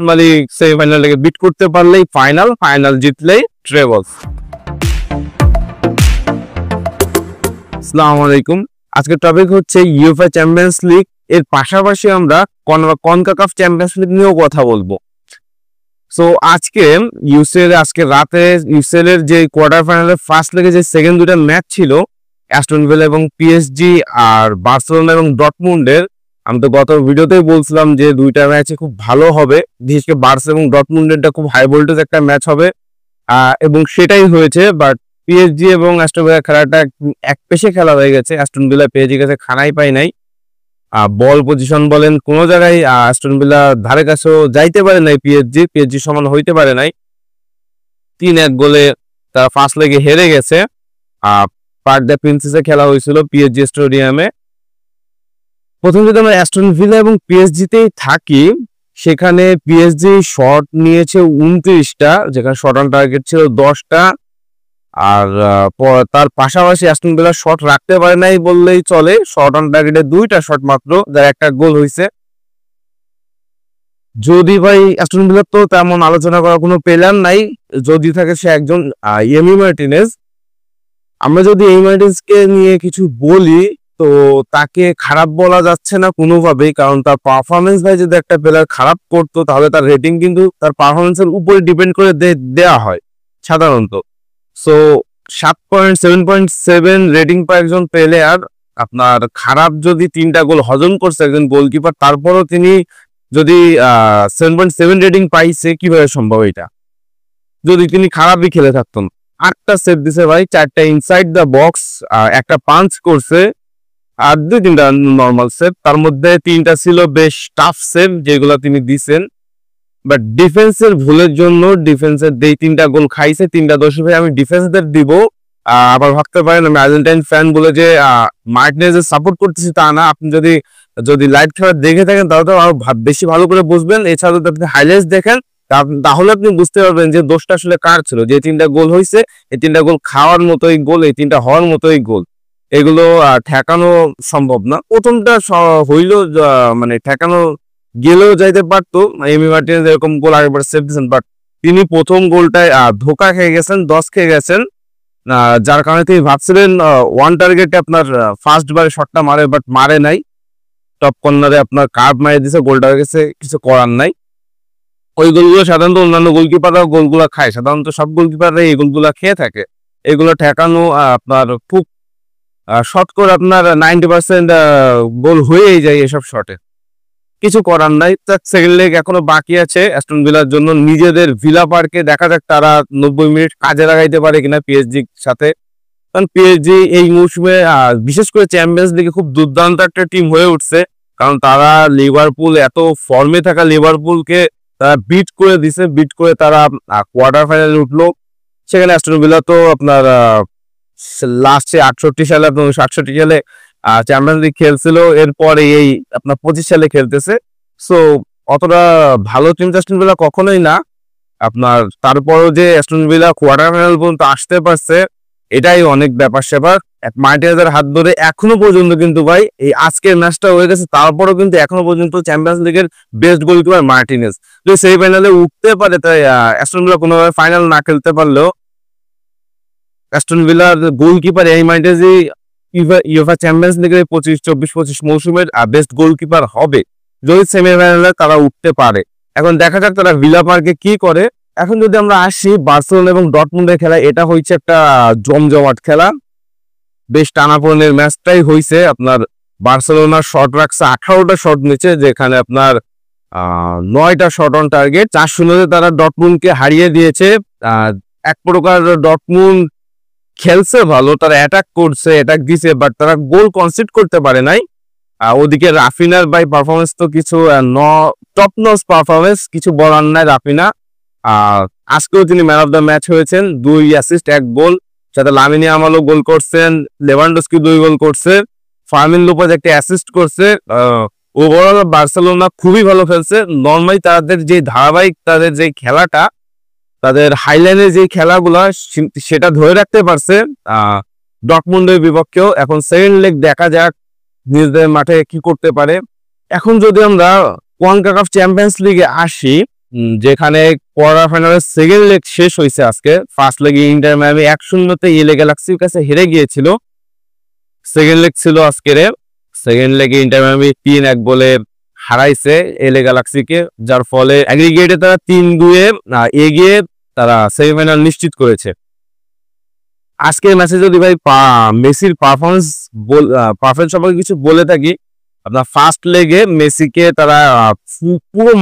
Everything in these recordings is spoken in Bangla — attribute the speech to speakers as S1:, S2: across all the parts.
S1: নরমালি সেমিফাইনালটাকে বিট করতে পারলেই ফাইনাল, ফাইনাল জিতলেই ট্রেবল। আসসালামু আলাইকুম। আজকের টপিক হচ্ছে ইউএফএ চ্যাম্পিয়ন্স লিগ এর পাশাপাশি আমরা কনকাকাফ চ্যাম্পিয়ন্স লিগ নিয়েও কথা বলবো। সো আজকে আজকে রাতে ইউসিএল এর যে কোয়ার্টার ফাইনালের ফার্স্ট লেগে যে সেকেন্ড দুইটা ম্যাচ ছিল অ্যাস্টন ভিলা এবং পিএসজি আর বার্সেলোনা এবং ডর্টমুন্ডের, আমি তো গত ভিডিওতেই বলছিলাম যে দুইটা ম্যাচে খুব ভালো হবে, বিশেষ করে বার্সা এবং ডর্টমুন্ডেরটা খুব হাই ভোল্টেজ একটা ম্যাচ হবে এবং সেটাই হয়েছে। বাট পিএসজি এবং অ্যাস্টন ভিলা খেলাটা এক পেশে খেলা হয়ে গেছে। অ্যাস্টন ভিলা পিএসজি কাছে খানাই পাই নাই, বল পজিশন বলেন কোনো জায়গায় অ্যাস্টন ভিলা ধারে কাছেও যাইতে পারে নাই, পিএসজি সমান হইতে পারে নাই। 3-1 গোলে তারা ফার্স্ট লেগে হেরে গেছে। পার্ক দ্য প্রিন্সেসে খেলা হয়েছিল পিএসজি স্টেডিয়ামে। প্রথম যদি আমরা অ্যাস্টন ভিলা এবং পিএসজিতেই থাকি, সেখানে পিএসজি শট নিয়েছে 29টা, যেখানে শট অন টার্গেট ছিল 10টা। আর তার পাশাপাশি অ্যাস্টন ভিলা শট রাখতে পারে নাই বললেই চলে, শট অন টার্গেটে 2টা শট মাত্র, যার একটা গোল হয়েছে। যদি ভাই অ্যাস্টন ভিলার তো তেমন আলোচনা করার কোনো প্লেয়ার নাই, যদি থাকে সে একজন এমি মার্টিনেজ। আমরা যদি এমি মার্টিনেজকে নিয়ে কিছু বলি তো তাকে খারাপ বলা যাচ্ছে না কোনোভাবেই, কারণ তার পারফরমেন্স ভাই যদি একটা প্লেয়ার খারাপ করতো তাহলে তার রেটিং কিন্তু তার পারফরমেন্সের উপরে ডিপেন্ড করে দেওয়া হয় সাধারণত। সো 7.7 রেটিং পায় একজন প্লেয়ার, আপনার খারাপ যদি 3টা গোল হজম করছে একজন গোলকিপার, তারপরও তিনি যদি 7.7 রেটিং পাইছে, কিভাবে সম্ভব এটা? যদি তিনি খারাপই খেলে থাকতেন। 8টা সেভ দিছে ভাই, 4টা ইনসাইড দ্য বক্স, একটা পাঞ্চ করছে আর 2-3টা নর্মাল সেভ, তার মধ্যে 3টা ছিল বেশ টাফ সেভ যেগুলো তিনি দিছেন। বাট ডিফেন্সের ভুলের জন্য ডিফেন্সের 3টা গোল খাইছে। 3টা দোষী ভাই আমি ডিফেন্সদের দিব। আবার ভাবতে পারেন আমি আর্জেন্টাইন ফ্যান বলে যে মার্টিনেজের সাপোর্ট করতেছি তা না। আপনি যদি লাইভ খেলা দেখে থাকেন তাহলে তো আরো বেশি ভালো করে বুঝবেন। এছাড়া যদি আপনি হাইলাইটস দেখেন তাহলে আপনি বুঝতে পারবেন যে দোষটা আসলে কার ছিল। যে 3টা গোল হয়েছে, এই 3টা গোল খাওয়ার মতোই গোল, এই 3টা হওয়ার মতোই গোল, এগুলো ঠেকানো সম্ভব না। প্রথমটা হইলো মানে ঠেকানো গেলেও যাইতে পারতো, এমি মার্টিনেজ এরকম গোল আরেকবার সেভ দিয়েছেন। বাট তিনি প্রথম গোলটায় ধোকা খেয়ে গেছেন, 10 খেয়ে গেছেন, যার কারণে তিনি ভাবছিলেন ওয়ান টার্গেটে আপনার ফার্স্ট বারে শটটা মারে, বাট মারে নাই। টপ কর্নারে আপনার কার্ভ মারে দিয়েছে, গোলটা হয়ে গেছে, কিছু করার নাই। ওই গোলগুলো সাধারণত অন্যান্য গোলকিপাররাও গোলগুলো খায়, সাধারণত সব গোলকিপাররা এই গোলগুলো খেয়ে থাকে। এগুলো ঠেকানো আপনার খুব শর্ট করে আপনার 90% গোল হয়েই যায় এসব শটে, কিছু করার নাই। তার সেকেন্ড লেগ এখনো বাকি আছে অ্যাস্টন ভিলার জন্য। নিজেদের ভিলা পার্কে দেখা যাক তারা 90 মিনিট কাজে লাগাইতে পারে কিনা পিএসজির সাথে। কারণ পিএসজি এই মৌসুমে বিশেষ করে চ্যাম্পিয়ন্স লিগে খুব দুর্দান্ত একটা টিম হয়ে উঠছে, কারণ তারা লিভারপুল, এত ফর্মে থাকা লিভারপুলকে তারা বিট করে দিছে, বিট করে তারা কোয়ার্টার ফাইনালে উঠলো। সেখানে অ্যাস্টন ভিলা তো আপনার লাস্টে 68 সালে 68 সালে চ্যাম্পিয়ন্স লিগ খেলছিল, এরপরে এই আপনার 25 সালে খেলতেছে। সো অতটা ভালো টিম অ্যাস্টন ভিলা কখনোই না আপনার। তারপরও যে অ্যাস্টন ভিলা কোয়ার্টার ফাইনাল পর্যন্ত আসতে পারছে, এটাই অনেক ব্যাপার স্যাপার। মার্টিনেজের হাত ধরে এখনো পর্যন্ত কিন্তু ভাই এই আজকের ম্যাচটা হয়ে গেছে, তারপরও কিন্তু এখনো পর্যন্ত চ্যাম্পিয়ন্স লিগের বেস্ট গোলকিপার মার্টিনেজ। যদি সেই ফাইনালে উঠতে পারে, তাই অ্যাস্টন ভিলা কোনোভাবে ফাইনাল না খেলতে পারলেও অ্যাস্টন ভিলার গোলকিপার এই মার্টিনেজই ইউএফএ চ্যাম্পিয়ন্স লিগের 24-25 মৌসুমের বেস্ট গোলকিপার হবে যদি সেমিফাইনালে তারা উঠতে পারে। এখন দেখা যাক তারা ভিলা পার্কে কি করে। এখন যদি আমরা আসি বার্সেলোনা এবং ডর্টমুন্ডের খেলা, এটা হয়েছে একটা জমজমাট খেলা, বেশ টানাপোড়েনের ম্যাচটাই হয়েছে। আপনার বার্সেলোনা শট রাখছে 18টা শট নিচে, যেখানে আপনার 9টা শট অন টার্গেট। 4-0 তারা ডর্টমুন্ডকে হারিয়ে দিয়েছে। এক প্রকার ডর্টমুন্ড খেলছে ভালো, তারা অ্যাটাক দিছে, বাট তারা গোল কনসিড করতে পারে নাই। ওদিকে রাফিনার বাই পারফরমেন্স তো কিছু টপ নচ পারফরমেন্স, কিছু বলার নাই। রাফিনা আজকেও তিনি ম্যান অফ দ্য ম্যাচ হয়েছেন, 2 অ্যাসিস্ট 1 গোল, সাথে লামিনী আমালও গোল করছেন, লেভানডস্কি 2 গোল করছে, ফার্মিন লোপেজ একটা অ্যাসিস্ট করছে। ওভারঅল বার্সেলোনা খুবই ভালো খেলছে। নর্মালি তাদের যে ধারাবাহিক, তাদের যে খেলাটা, তাদের হাইলাইনের যে খেলাগুলা, সেটা ধরে রাখতে পারছে ডর্টমুন্ডের বিপক্ষেও। এখন সেকেন্ড লেগ দেখা যাক নিজেদের মাঠে কি করতে পারে। এখন যদি আমরা কনকাকাফ চ্যাম্পিয়ন্স লিগে আসি, যেখানে কোয়ার্টার ফাইনালের সেকেন্ড লেগ শেষ হয়েছে আজকে। ফার্স্ট লেগে ইন্টার মায়ামি 1-0 এলএ গ্যালাক্সির কাছে হেরে গিয়েছিল। সেকেন্ড লেগ ছিল আজকের। সেকেন্ড লেগে ইন্টার মায়ামি 3-1 বলে হারাইছে এলএ গ্যালাক্সিকে, যার ফলে অ্যাগ্রিগেটে তারা 3-2 এগিয়ে তারা সেমিফাইনাল নিশ্চিত করেছে। আজকের ম্যাচে যদি ভাই মেসির পারফরমেন্স সম্পর্কে কিছু বলে থাকি, আপনার ফার্স্ট লেগে মেসিকে তারা পুরো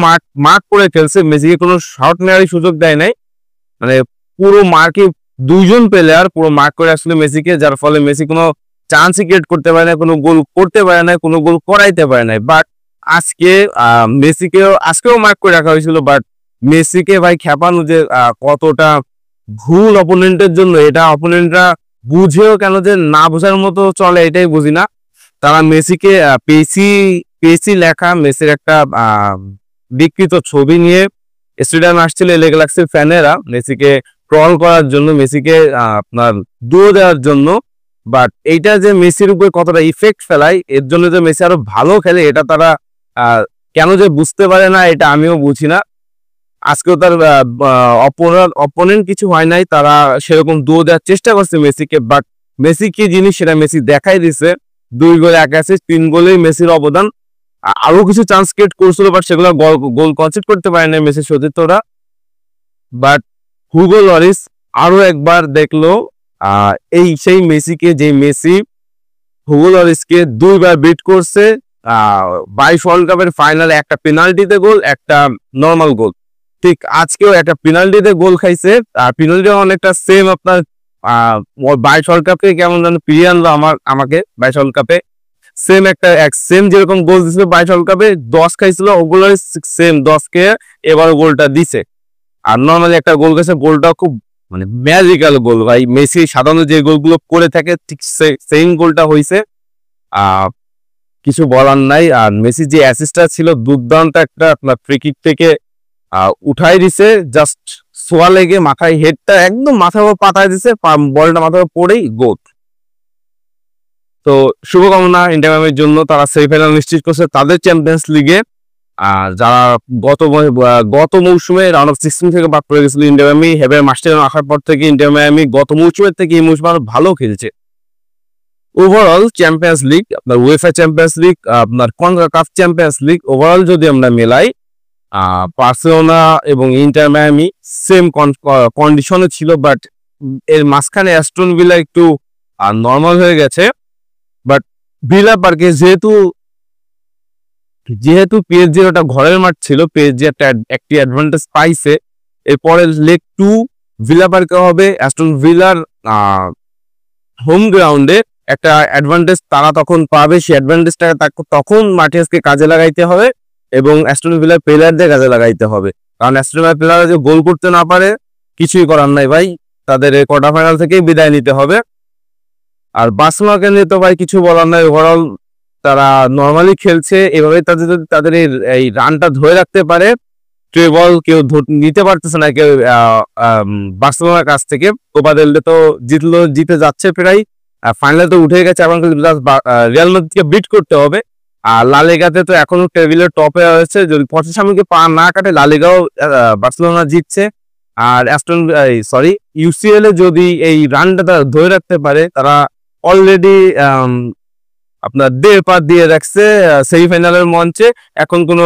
S1: মার্ক করে খেলছে। মেসিকে কোনো শট নেওয়ারই সুযোগ দেয় নাই, মানে পুরো মার্কে 2জন প্লেয়ার পুরো মার্ক করে আসলে মেসিকে, যার ফলে মেসি কোনো চান্সই ক্রিয়েট করতে পারে না, কোনো গোল করতে পারে না, কোনো গোল করাইতে পারে না। বাট আজকে আজকেও মার্ক করে রাখা হয়েছিল, বাট মেসিকে ভাই খেপানো যে কতটা ভুল অপোনেন্টের জন্য, এটা অপোনেন্টরা বুঝেও কেন যে না বোঝার মতো চলে এটাই বুঝি না। তারা মেসিকে পেসি লেখা মেসির একটা বিকৃত ছবি নিয়ে স্টেডিয়ামে আসছিল এলএ গ্যালাক্সির ফ্যানেরা মেসিকে ট্রল করার জন্য, মেসিকে আপনার দুয়ো দেওয়ার জন্য। বাট এইটা যে মেসির উপরে কতটা ইফেক্ট ফেলায়, এর জন্য যে মেসি আরো ভালো খেলে এটা তারা কেন যে বুঝতে পারে না, এটা আমিও বুঝি না। আজকেও তার অপোনেন্ট কিছু হয় নাই, তারা সেরকম দুয়ো দেওয়ার চেষ্টা করছে মেসিকে, বাট মেসি কি জিনিস সেটা মেসি দেখাই দিছে। 2 গোল 1 অ্যাসিস্ট 3 গোলেই মেসির অবদান। আরো কিছু চান্স ক্রিয়েট করছিল, বাট সেগুলো গোল কনসিড করতে পারে না মেসির সতীর্থরা। বাট হুগো লরিস আরো একবার দেখলো এই সেই মেসিকে, যে মেসি হুগো লরিসকে 2বার বিট করছে 22 ওয়ার্ল্ড কাপের ফাইনালে, একটা পেনাল্টিতে গোল, একটা নর্মাল গোল। ঠিক আজকেও একটা পেনাল্টিতে গোল খাইছে, আর পেনাল্টি অনেকটা সেম আপনার 22 ওয়ার্ল্ড কাপে কেমন যেন ফিরিয়ে আনলো আমাকে 22 ওয়ার্ল্ড কাপে সেম যেরকম গোল দিছিল 22 ওয়ার্ল্ড কাপে 10 খাইছিল, ওগুলো সেম 10কে এবার গোলটা দিছে। আর নর্মালি একটা গোল গেছে, গোলটা খুব মানে ম্যাজিক্যাল গোল ভাই। মেসি সাধারণত যে গোলগুলো করে থাকে ঠিক সেম গোলটা হয়েছে, কিছু বলার নাই। আর মেসি যে অ্যাসিস্টটা ছিল দুর্দান্ত, একটা আপনার ফ্রি কিক থেকে উঠাই দিছে, জাস্ট সোয়া লেগে মাথায় হেডটা একদম মাথার উপর পাতায় দিছে, বলটা মাথার উপর পড়েই গোল। তো শুভকামনা ইন্টার মায়ামির জন্য, তারা সেমিফাইনাল নিশ্চিত করছে তাদের চ্যাম্পিয়ন্স লিগে। যারা গত মৌসুমে রাউন্ড অফ 16 থেকে বাদ পড়ে গেছিল ইন্টার মায়ামি, হেবের মাস্টার আসার পর থেকে ইন্টার মায়ামি গত মৌসুমের থেকে এই মৌসুমে আরো ভালো খেলছে। ওভারঅল চ্যাম্পিয়ন্স লিগ, আপনার উয়েফা চ্যাম্পিয়ন্স লিগ, আপনার কনকাকাফ চ্যাম্পিয়ন্স লিগ ওভারঅল যদি আমরা মেলাই, বার্সেলোনা এবং ইন্টার মায়ামি সেম কন্ডিশনে ছিল, বাট এর মাঝখানে অ্যাস্টন ভিলা একটু নর্মাল হয়ে গেছে। বাট ভিলা পার্কে যেহেতু পিএসজি ওটা ঘরের মাঠ ছিল, পিএসজি একটি অ্যাডভান্টেজ পাইছে। এরপরে লেগ 2 ভিলা পার্কে হবে, অ্যাস্টন ভিলার হোম গ্রাউন্ডে একটা অ্যাডভান্টেজ তারা তখন পাবে। সেই অ্যাডভান্টেজটা তখন মার্টিনেজকে কাজে লাগাইতে হবে এবং অ্যাস্টন ভিলার প্লেয়ারদের কাজে লাগাইতে হবে, কারণ অ্যাস্টন ভিলার প্লেয়াররা যে গোল করতে না পারে কিছুই করার নাই ভাই, তাদের কোয়ার্টার ফাইনাল থেকেই বিদায় নিতে হবে। আর বার্সেলোনাকে নিয়ে তো ভাই কিছু বলার নাই, ওভারঅল তারা নর্মালি খেলছে, এভাবে তাদের এই রানটা ধরে রাখতে পারে। ট্রেবল কেউ নিতে পারতেছে না কেউ বার্সেলোনার কাছ থেকে। কোপা দেল রে তো জিতে যাচ্ছে প্রায়, ফাইনালে তো উঠে গেছে, এখন রিয়াল মাদ্রিদকে বিট করতে হবে। আর লা লিগাতে তো এখনো টেবিলের টপে রয়েছে, যদি পথের সামনে পা না কাটে লা লিগাও বার্সেলোনা জিতছে। আর ইউসিএল এ যদি এই রানটা তারা ধরে রাখতে পারে, তারা অলরেডি আপনার 1.5 পা দিয়ে রাখছে সেমিফাইনালের মঞ্চে। এখন কোনো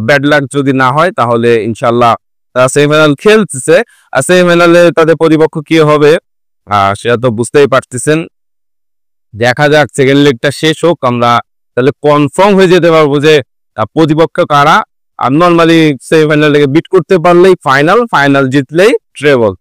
S1: ব্যাড লাক যদি না হয় তাহলে ইনশাল্লাহ তারা সেমিফাইনাল খেলতেছে। আর সেমিফাইনালে তাদের প্রতিপক্ষ কি হবে সেটা তো বুঝতেই পারতেছেন। দেখা যাক, সেকেন্ড লেগটা শেষ হোক, আমরা তাহলে কনফার্ম হয়ে যেতে পারবো যে প্রতিপক্ষ কারা। আর নর্মালি সেমিফাইনাল থেকে বিট করতে পারলেই ফাইনাল জিতলেই ট্রেবল।